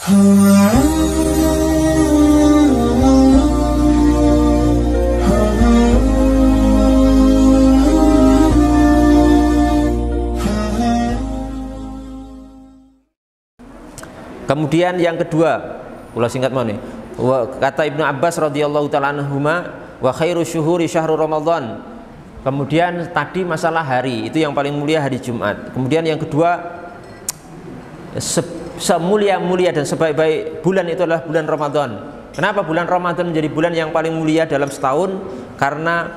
Kemudian yang kedua, ulah singkat mau nih. Kata Ibnu Abbas radhiyallahu taala anhuma, wa khairu syuhuri syahrul Ramadan. Kemudian tadi masalah hari, itu yang paling mulia hari Jumat. Kemudian yang kedua, semulia-mulia dan sebaik-baik bulan itu adalah bulan Ramadan. Kenapa bulan Ramadan menjadi bulan yang paling mulia dalam setahun? Karena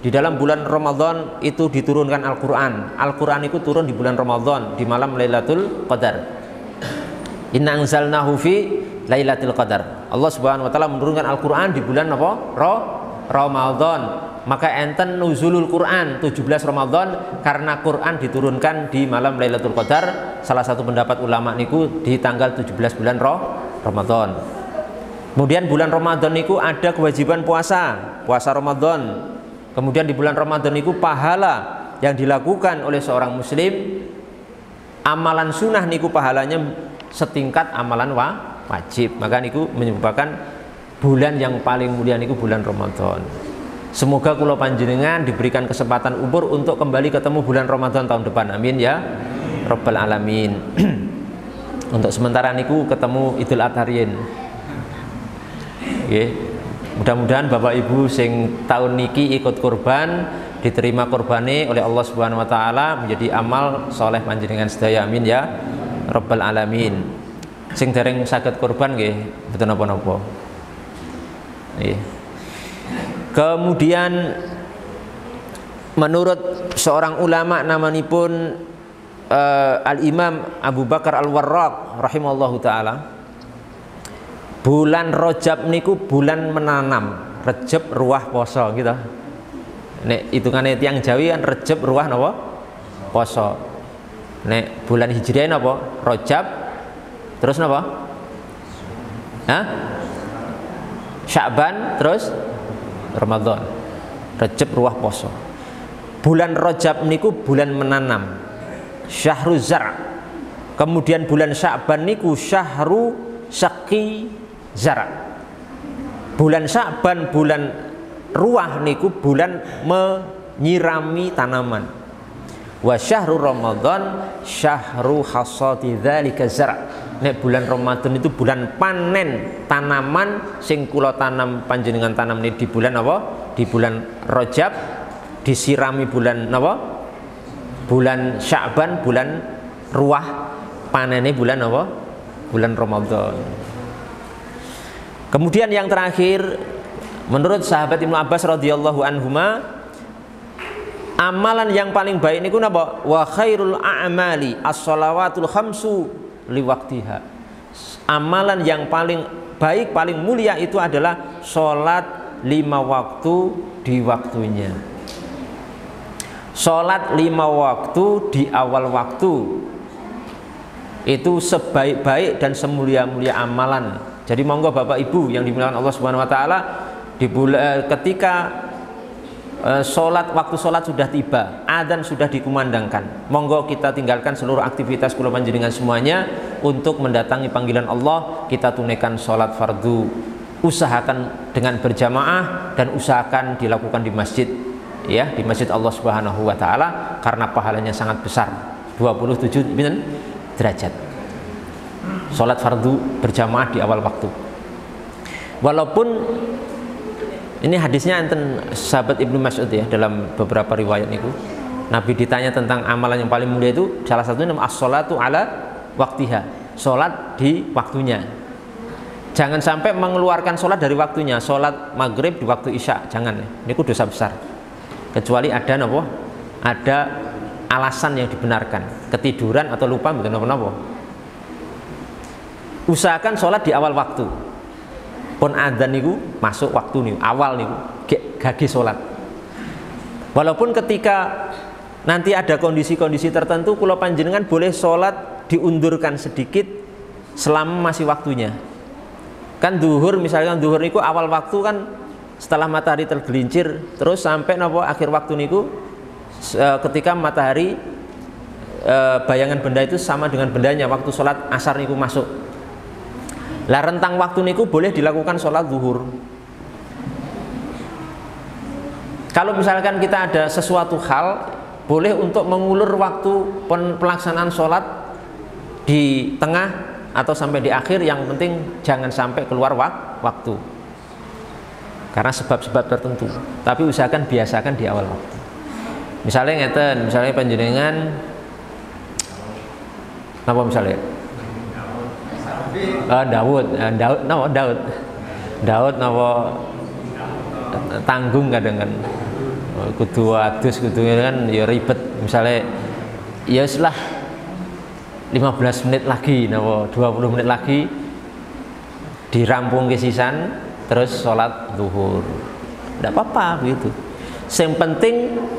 di dalam bulan Ramadan itu diturunkan Al-Quran. Al-Quran itu turun di bulan Ramadan, di malam Lailatul Qadar. Inna anzalnahu fi Lailatul Qadar. Allah Subhanahu wa taala menurunkan Al-Qur'an di bulan apa? Ramadan. Maka enten nuzulul Quran 17 Ramadan karena Quran diturunkan di malam Lailatul Qadar. Salah satu pendapat ulama niku di tanggal 17 bulan Ramadan. Kemudian bulan Ramadan niku ada kewajiban puasa Ramadan. Kemudian di bulan Ramadan niku pahala yang dilakukan oleh seorang muslim, amalan sunnah niku pahalanya setingkat amalan wajib. Maka niku menyebabkan bulan yang paling mulia niku bulan Ramadan. Semoga kula panjenengan diberikan kesempatan umur untuk kembali ketemu bulan Ramadan tahun depan. Amin ya Rabbal alamin. Untuk sementara niku ketemu Idul Adha riyen. Nggih. Mudah-mudahan Bapak Ibu sing tahun niki ikut kurban diterima kurbane oleh Allah Subhanahu wa taala menjadi amal soleh panjenengan sedaya. Amin ya Rabbal alamin. Sing dereng saged kurban nggih mboten napa-napa. Nggih. Kemudian menurut seorang ulama namanipun Al-Imam Abu Bakar Al-Warraq rahimallahu taala, bulan Rajab niku bulan menanam. Rejab ruah poso gitu. Nek hitungane tiyang Jawi kan Rejab ruah napa? Poso. Nek bulan Hijriah napa? Rajab terus napa? Hah? Sya'ban terus Ramadan. Rejab ruah poso. Bulan Rajab niku bulan menanam. Syahrul zar'. Kemudian bulan Sya'ban niku syahru syaqi zar'. Bulan Sya'ban bulan ruah niku bulan menyirami tanaman. Wa syahru Ramadan syahru hasadi dzalika zar'. Nek bulan Ramadan itu bulan panen tanaman sing kula tanam panjenengan tanam ini di bulan apa? Di bulan Rajab, disirami bulan apa? Bulan Sya'ban, bulan ruah, panennya bulan apa? Bulan Ramadan. Kemudian yang terakhir, menurut sahabat Ibnu Abbas radhiyallahu anhuma, amalan yang paling baik niku napa? Wa khairul a'mali as-shalawatul khamsu liwaktiha. Amalan yang paling baik, paling mulia itu adalah sholat 5 waktu di waktunya. Sholat 5 waktu di awal waktu itu sebaik-baik dan semulia-mulia amalan. Jadi monggo Bapak Ibu yang dimuliakan Allah Subhanahu wa taala, ketika waktu sholat sudah tiba, adzan sudah dikumandangkan, monggo kita tinggalkan seluruh aktivitas kula panjenengan semuanya untuk mendatangi panggilan Allah. Kita tunaikan sholat fardu, usahakan dengan berjamaah dan usahakan dilakukan di masjid, ya, di masjid Allah Subhanahu wa taala, karena pahalanya sangat besar, 27 derajat. Sholat fardu berjamaah di awal waktu. Walaupun ini hadisnya enten sahabat Ibnu Mas'ud ya, dalam beberapa riwayat niku Nabi ditanya tentang amalan yang paling mulia itu salah satunya as-sholatu ala waktiha, sholat di waktunya. Jangan sampai mengeluarkan sholat dari waktunya, sholat maghrib di waktu isya, jangan. Niku dosa besar. Kecuali ada napa? Ada alasan yang dibenarkan, ketiduran atau lupa betul napa. Usahakan sholat di awal waktu. Pun adzan niku masuk waktu niku, awal niku gage sholat. Walaupun ketika nanti ada kondisi-kondisi tertentu kula panjenengan boleh sholat diundurkan sedikit selama masih waktunya. Kan duhur, misalkan duhur niku awal waktu kan setelah matahari tergelincir terus sampai napa akhir waktu niku ketika matahari bayangan benda itu sama dengan bendanya waktu sholat asar niku masuk. Lah rentang waktu niku boleh dilakukan sholat zuhur. Kalau misalkan kita ada sesuatu hal, boleh untuk mengulur waktu pelaksanaan sholat di tengah atau sampai di akhir, yang penting jangan sampai keluar waktu. Karena sebab-sebab tertentu. Tapi usahakan biasakan di awal waktu. Misalnya ngeten, misalnya panjenengan apa misalnya? Daud napa tanggung kadang kan. Kudu adus kudu kan ya ribet, misalnya ya setelah 15 menit lagi napa 20 menit lagi dirampung ke sisan terus sholat zuhur. Tidak apa-apa begitu. Yang penting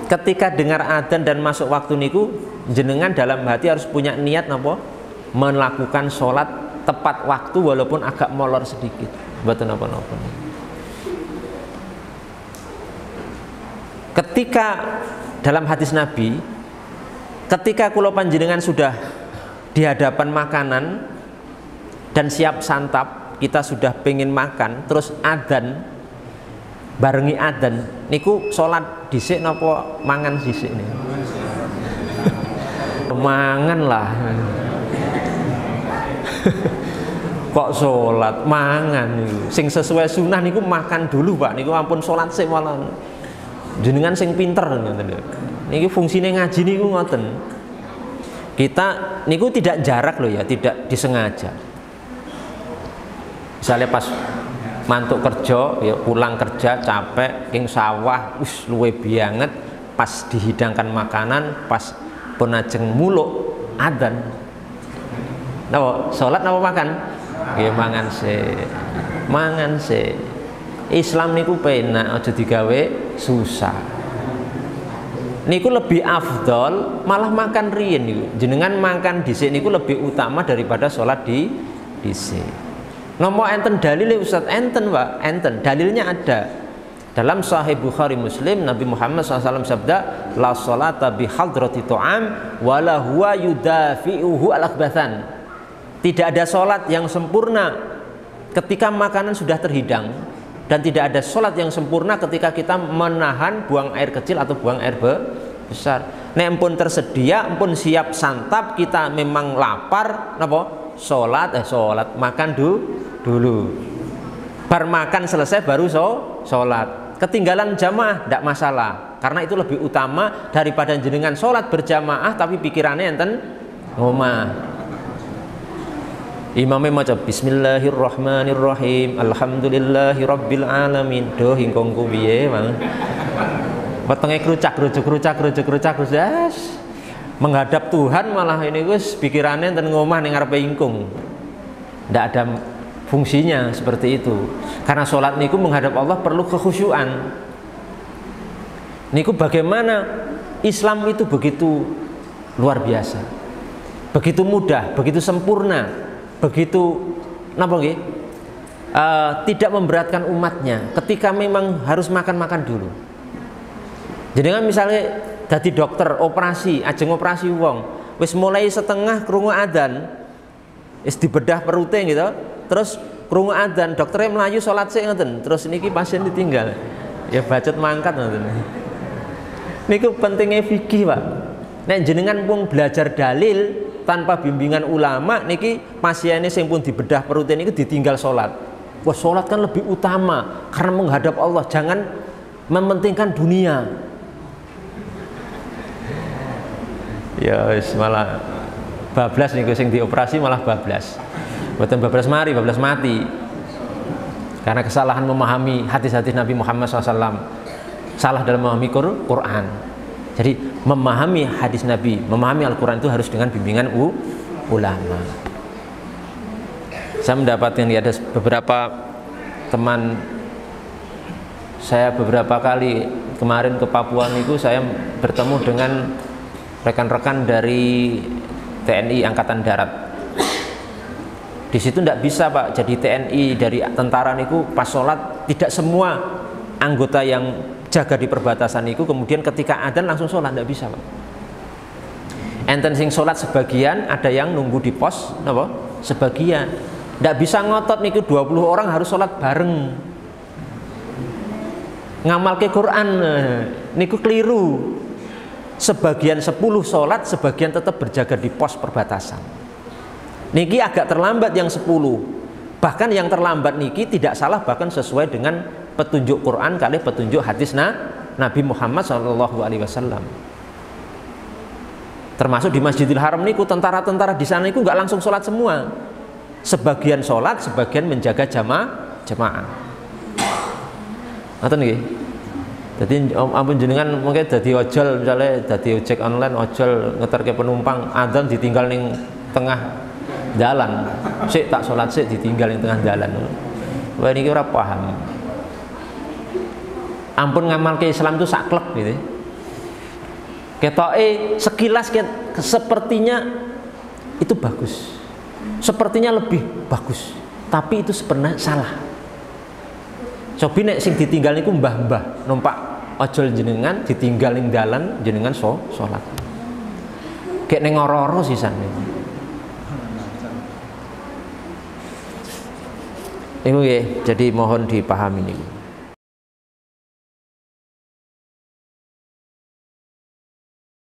ketika dengar adzan dan masuk waktu niku, jenengan dalam hati harus punya niat napa melakukan sholat tepat waktu walaupun agak molor sedikit. Mboten napa-napa. Ketika dalam hadis Nabi, ketika kula panjenengan sudah di hadapan makanan dan siap santap, kita sudah pengen makan, terus adzan, barengi adzan, niku sholat dhisik napa mangan dhisik nih? Mangan lah. Kok sholat mangan niku? Sing sesuai sunnah niku makan dulu Pak, niku ampun sholat sik malah. Jenengan sing pinter ngoten. Niki fungsine ngaji niku ngoten. Kita niku tidak jarak loh ya, tidak disengaja. Misalnya pas mantuk kerja, ya pulang kerja capek, king sawah, luwe banget, pas dihidangkan makanan, pas penajeng muluk adzan. Napa salat napa makan? Nggih mangan se. Islam niku penak, aja digawe susah. Niku lebih afdol malah makan riyen niku. Jenengan makan dhisik niku lebih utama daripada sholat di dhisik. Nopo enten dalile Ustaz? Enten Pak, enten. Dalilnya ada. Dalam Sahih Bukhari Muslim, Nabi Muhammad SAW sabda, la sholata bi hadrati ta'am wala huwa yudafi'uhu al-akhbathan. Tidak ada sholat yang sempurna ketika makanan sudah terhidang, dan tidak ada sholat yang sempurna ketika kita menahan buang air kecil atau buang air besar. Nek pun tersedia, pun siap santap, kita memang lapar, napa? Sholat makan dulu. Bar makan selesai baru sholat. Ketinggalan jamaah tidak masalah, karena itu lebih utama daripada jenengan sholat berjamaah tapi pikirannya enten ngomah. Imamnya maca bismillahirrahmanirrahim alhamdulillahirabbil alamin. Duh ingkongku piye, Mang. Wetenge krucak menghadap Tuhan malah ini wis pikirannya enten ngomah ning ngarepe ingkung. Ndak ada fungsinya seperti itu. Karena sholat niku menghadap Allah perlu kekhusyuan. Niku bagaimana Islam itu begitu luar biasa. Begitu mudah, begitu sempurna, begitu napa nggih? Tidak memberatkan umatnya ketika memang harus makan dulu. Jadi kan misalnya dadi dokter operasi, ajeng operasi wong, wis mulai setengah krungu adzan, wis dibedah perute gitu, terus krungu adzan, dokternya melayu sholat sik ngoten, terus niki pasien ditinggal. Ya bacot mangkat ngoten. Niku pentingnya fikih, Pak. Nek jenengan pun belajar dalil tanpa bimbingan ulama, niki pasiennya sing pun dibedah perute niku ditinggal sholat. Wah, sholat kan lebih utama karena menghadap Allah, jangan mementingkan dunia. Ya wis malah bablas niku sing dioperasi malah bablas. Mboten bablas mari, bablas mati. Karena kesalahan memahami hadis-hadis Nabi Muhammad SAW. Salah dalam memahami Quran. Jadi memahami hadis Nabi, memahami Al-Quran itu harus dengan bimbingan ulama. Saya mendapatkan ada beberapa teman saya beberapa kali kemarin ke Papua niku saya bertemu dengan rekan-rekan dari TNI Angkatan Darat. Di situ tidak bisa, Pak, jadi TNI dari tentara niku pas sholat tidak semua anggota yang jaga di perbatasan niku kemudian ketika adzan langsung sholat, tidak bisa, Pak. Enten sing sholat sebagian, ada yang nunggu di pos, apa? Sebagian. Ndak bisa ngotot niku 20 orang harus sholat bareng. Ngamalke Quran niku keliru. Sebagian 10 sholat, sebagian tetap berjaga di pos perbatasan. Niki agak terlambat yang 10. Bahkan yang terlambat niki tidak salah, bahkan sesuai dengan petunjuk Quran kali petunjuk hadis Nabi Muhammad SAW. Termasuk di Masjidil Haram niku tentara-tentara di sana niku nggak langsung sholat semua. Sebagian sholat, sebagian menjaga jamaah. Ngoten nggih. Jadi ampun jenengan mungkin jadi ojol, misalnya jadi ojek online, ojol ngeterke penumpang, adzan ditinggal ning tengah jalan, sik tak sholat sik ditinggal ning tengah jalan. Wah ini ora paham. Ampun ngamalke Islam itu saklek gitu. Ketoke sekilas sepertinya itu bagus, sepertinya lebih bagus, tapi itu sebenarnya salah. Cobi nek sing ditinggal niku mbah-mbah numpak ojol jenengan ditinggal ning dalan jenengan sholat. Kayak ning ora-ora sisane. Iku nggih, jadi mohon dipahami niku.